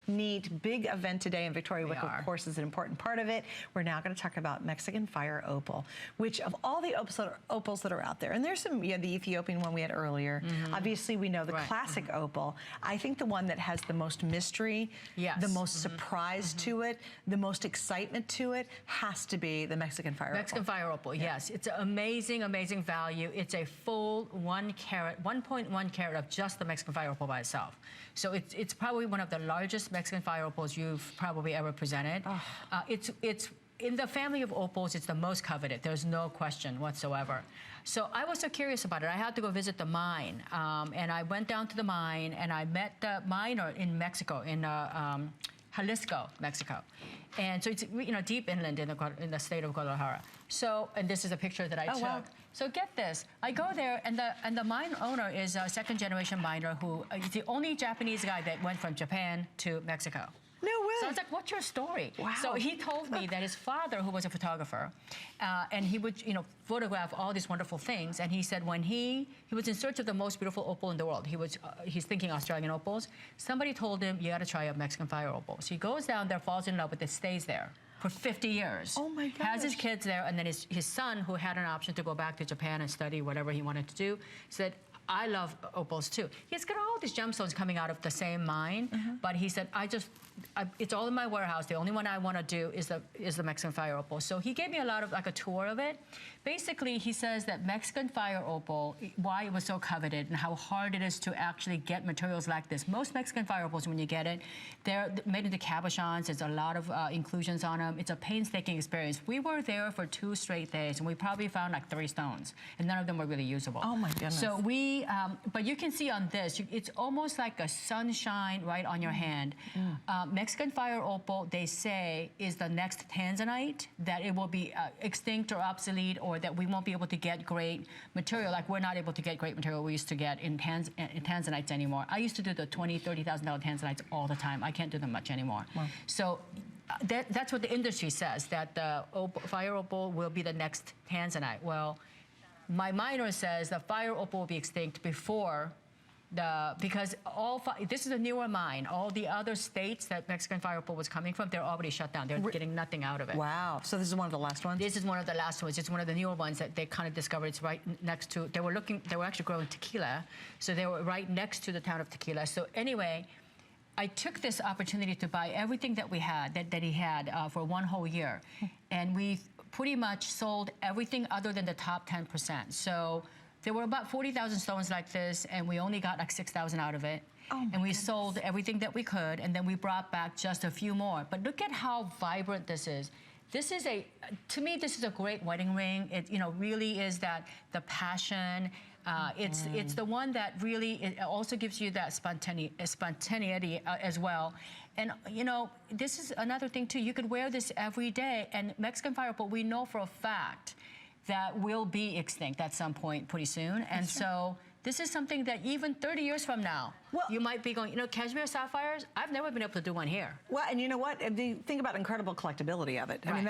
neat, big event today, and Victoria Wieck, of course, is an important part of it. We're now going to talk about Mexican Fire Opal, which of all the opals that are out there, and there's some, the Ethiopian one we had earlier. Obviously, we know the classic opal. I think the one that has the most mystery, the most surprise to it, the most excitement to it, has to be the Mexican Fire Opal. Mexican Fire Opal, yes. It's an amazing, amazing value. It's a full 1 carat, 1.1 carat of just the Mexican Fire Opal by itself. So it's probably one of the largest Mexican Fire Opals you've probably ever presented. It's in the family of opals, it's the most coveted. There's no question whatsoever. So I was so curious about it. I had to go visit the mine, and I went down to the mine, and I met the miner in Mexico, in Jalisco, Mexico. And so it's deep inland in the state of Guadalajara. So, and this is a picture that I took. Wow. So get this, I go there, and the mine owner is a second-generation miner who is the only Japanese guy that went from Japan to Mexico. No way. So I was like, what's your story? Wow. So he told me that his father, who was a photographer, and he would, photograph all these wonderful things. And he said when he was in search of the most beautiful opal in the world, he's thinking Australian opals. Somebody told him, you got to try a Mexican Fire Opal. So he goes down there, falls in love with it, stays there for 50 years. Oh my gosh. Has his kids there, and then his son, who had an option to go back to Japan and study whatever he wanted to do, said, I love opals too. He's got all these gemstones coming out of the same mine, but he said, it's all in my warehouse. The only one I want to do is the Mexican Fire Opal. So he gave me a lot of, like a tour of it. Basically, he says that Mexican Fire Opal, why it was so coveted and how hard it is to actually get materials like this. Most Mexican Fire Opals, when you get it, they're made into cabochons. There's a lot of inclusions on them. It's a painstaking experience. We were there for 2 straight days, and we probably found like 3 stones, and none of them were really usable. Oh my goodness. So but you can see on this, it's almost like a sunshine right on your hand. Mexican Fire Opal, they say, is the next tanzanite, that it will be extinct or obsolete, or that we won't be able to get great material. Like, we're not able to get great material we used to get in tanzanites anymore. I used to do the $20,000, $30,000 tanzanites all the time. I can't do them much anymore. Wow. So that's what the industry says, that the Fire Opal will be the next tanzanite. Well, my miner says the Fire Opal will be extinct before because this is a newer mine. All the other states that Mexican Fire Opal was coming from, they're already shut down. They're getting nothing out of it. Wow. So this is one of the last ones? This is one of the last ones. It's one of the newer ones that they kind of discovered. It's right next to, they were actually growing tequila. So they were right next to the town of Tequila. So anyway, I took this opportunity to buy everything that we had, that he had for 1 whole year. And we pretty much sold everything other than the top 10%. So there were about 40,000 stones like this, and we only got like 6,000 out of it. And we sold everything that we could, and then we brought back just a few more. But look at how vibrant this is. This is to me, this is a great wedding ring. It, really is that the passion. It's the one that really, it also gives you that spontaneity as well. And, this is another thing, too. You could wear this every day. And Mexican Fire Opal, we know for a fact that will be extinct at some point pretty soon. And so this is something that even 30 years from now, you might be going, cashmere sapphires, I've never been able to do one here. Well, and you know what? Think about incredible collectability of it. I mean,